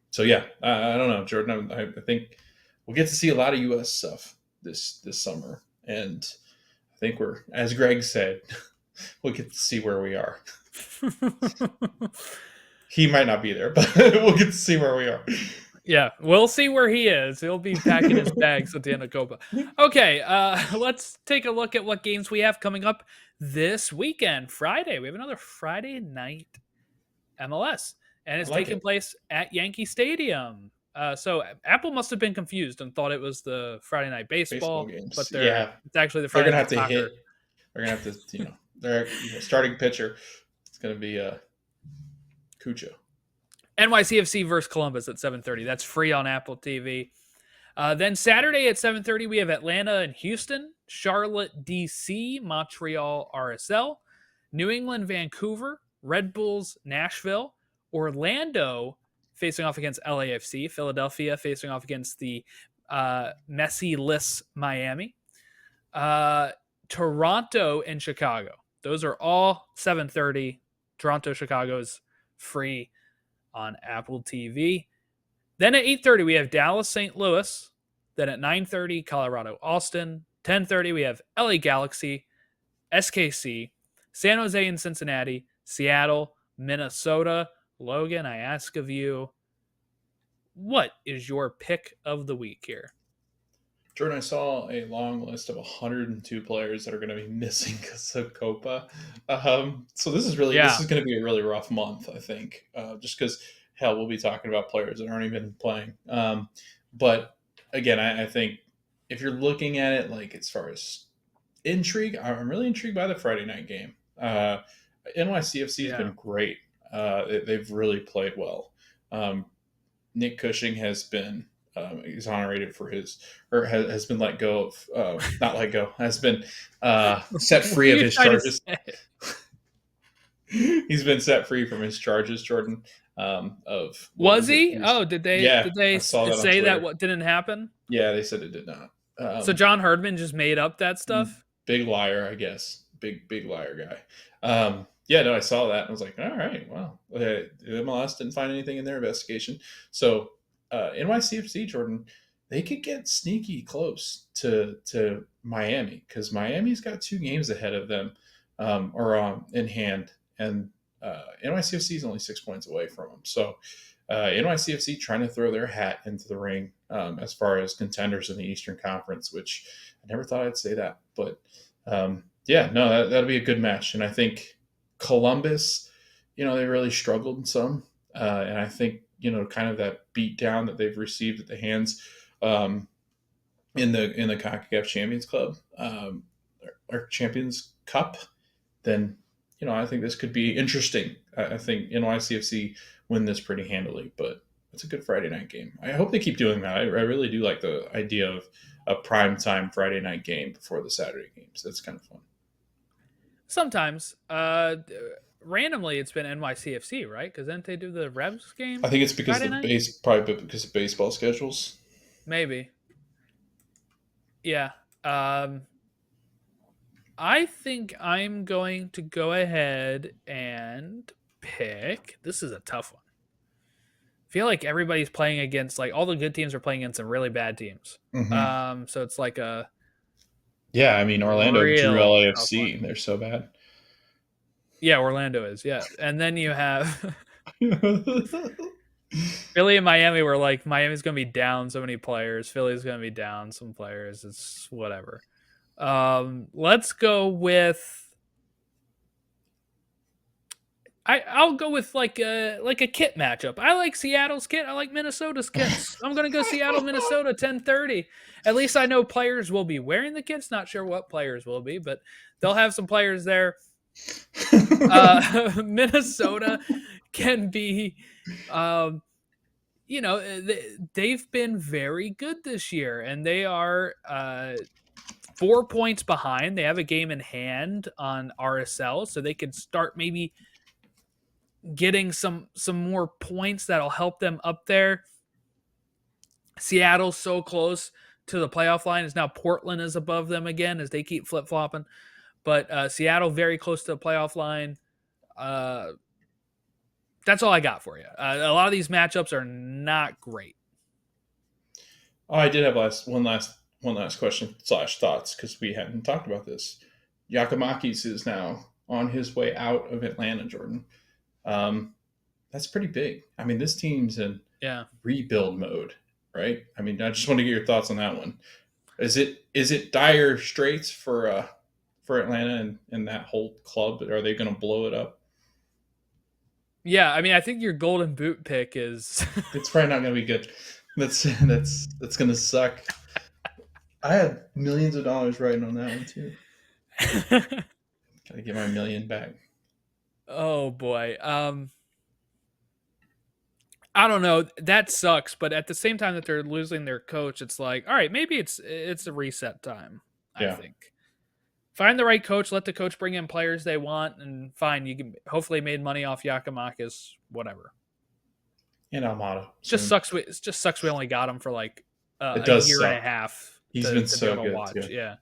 So yeah, I don't know, Jordan. I think we'll get to see a lot of U.S. stuff this summer, and I think we're, as Gregg said, we'll get to see where we are. He might not be there, but we'll get to see where we are. Yeah, we'll see where he is. He'll be packing his bags at the end of Copa. Okay, let's take a look at what games we have coming up this weekend. Friday, we have another Friday night MLS, and it's taking place at Yankee Stadium. So Apple must have been confused and thought it was the Friday night baseball games, but it's actually the Friday night soccer. They're gonna have to, their starting pitcher. It's gonna be Cucho. NYCFC versus Columbus at 7:30. That's free on Apple TV. Then Saturday at 7:30, we have Atlanta and Houston, Charlotte, DC, Montreal, RSL, New England, Vancouver, Red Bulls, Nashville, Orlando facing off against LAFC, Philadelphia facing off against the Messi-less Miami, Toronto, and Chicago. Those are all 7:30. Toronto, Chicago is free on Apple TV. Then at 8:30, we have Dallas, St. Louis. Then at 9:30, Colorado, Austin. 10:30, we have LA Galaxy, SKC. San Jose and Cincinnati, Seattle, Minnesota. Logan, I ask of you, what is your pick of the week here? Jordan, I saw a long list of 102 players that are going to be missing because of Copa. So this Yeah, is going to be a really rough month, I think, just because hell, we'll be talking about players that aren't even playing. But again, I think if you're looking at it like as far as intrigue, I'm really intrigued by the Friday night game. NYCFC has yeah. been great. They've really played well. Um, Nick Cushing has been exonerated for his, or has been let go of, not let go, has been set What are free of you his trying to charges. say? He's been set free from his charges, Jordan. Of what Was was it? he? Oh, did they Yeah, did they I saw that on say that Twitter. what didn't happen? Yeah, they said it did not. So John Herdman just made up that stuff? Big liar, I guess. Big liar guy. Yeah, no, I saw that and I was like, all right, well, MLS didn't find anything in their investigation. So NYCFC, Jordan, they could get sneaky close to Miami because Miami's got 2 games ahead of them, or in hand, and NYCFC is only 6 points away from them. So NYCFC trying to throw their hat into the ring as far as contenders in the Eastern Conference, which I never thought I'd say that, but yeah, no, that'll be a good match. And I think Columbus, they really struggled in some, and I think kind of that beat down that they've received at the hands in the CONCACAF Champions Club, or Champions Cup, then I think this could be interesting. I think NYCFC win this pretty handily, but it's a good Friday night game. I hope they keep doing that. I really do like the idea of a prime time Friday night game before the Saturday games. That's kind of fun. Sometimes. Randomly, it's been NYCFC, right? Because didn't they do the Revs I game think it's because Friday the night? probably because of baseball schedules. Maybe. Yeah. Um, I think I'm going to go ahead and pick. This is a tough one. I feel like everybody's playing against, like, all the good teams are playing against some really bad teams. Mm-hmm. So it's like a Yeah, I mean Orlando drew real tough LAFC. one. They're so bad. Yeah, Orlando is. Yeah, and then you have Philly and Miami. Where like Miami's going to be down so many players. Philly's going to be down some players. It's whatever. Let's go with. I'll go with like a kit matchup. I like Seattle's kit. I like Minnesota's kits. I'm gonna go Seattle, Minnesota, 10:30. At least I know players will be wearing the kits. Not sure what players will be, but they'll have some players there. Minnesota can be, um, they've been very good this year, and they are 4 points behind. They have a game in hand on RSL, so they could start maybe getting some more points that'll help them up there. Seattle's so close to the playoff line. Is now Portland is above them again as they keep flip flopping. But Seattle very close to the playoff line. Uh, that's all I got for you. A lot of these matchups are not great. Oh, I did have one last question slash thoughts because we hadn't talked about this. Yakimakis is now on his way out of Atlanta, Jordan. Um, that's pretty big. I mean, this team's in Yeah. rebuild mode, right? I mean, I just want to get your thoughts on that one. Is it dire straits for Atlanta and that whole club? Are they going to blow it up? Yeah, I mean, I think your golden boot pick is It's probably not going to be good. That's going to suck. I had millions of dollars riding on that one too. Got to get my million back. oh boy. I don't know. That sucks, but at the same time that they're losing their coach, it's like, all right, maybe it's a reset time. I Yeah, think find the right coach, let the coach bring in players they want, and fine. You can hopefully made money off Yakimakis, whatever. and Almada Just soon. sucks. It just sucks. We only got him for like It a does year and a suck. half He's to been to be so able to good watch. too. Yeah.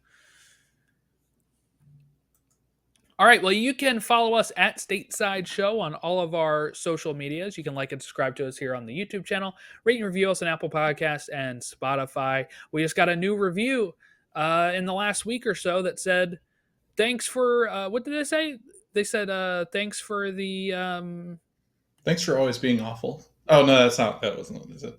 All right. Well, you can follow us at Stateside Show on all of our social medias. You can like and subscribe to us here on the YouTube channel. Rate and review us on Apple Podcasts and Spotify. We just got a new review in the last week or so that said, "Thanks for what did it say? they said thanks for the Thanks for always being awful. Oh no, that's not. That wasn't what they said.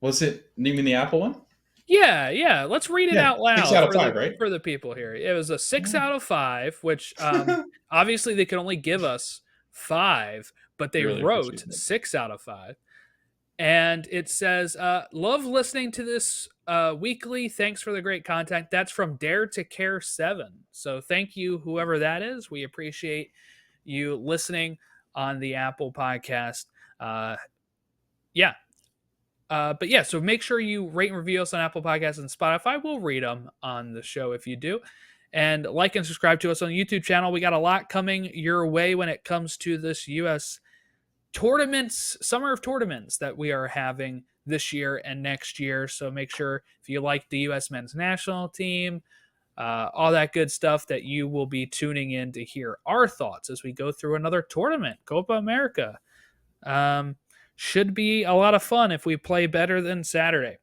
Was it? You mean the Apple one? yeah. Let's read it Yeah, out 6 loud out of 5, right? for the people here. It was a 6 Yeah. out of 5, which obviously they could only give us 5, but they Really wrote appreciate that. 6 out of 5. And it says, love listening to this weekly. Thanks for the great content. That's from Dare to Care 7. So thank you, whoever that is. We appreciate you listening on the Apple podcast. Yeah. But yeah, so make sure you rate and review us on Apple Podcasts and Spotify. We'll read them on the show if you do. And like and subscribe to us on the YouTube channel. We got a lot coming your way when it comes to this U.S. tournaments, summer of tournaments that we are having this year and next year. So make sure if you like the U.S. men's national team, all that good stuff, that you will be tuning in to hear our thoughts as we go through another tournament, Copa America. Should be a lot of fun if we play better than Saturday.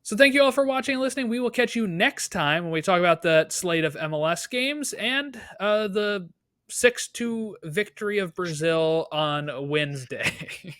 So thank you all for watching and listening. We will catch you next time when we talk about the slate of MLS games and the 6-2 victory of Brazil on Wednesday.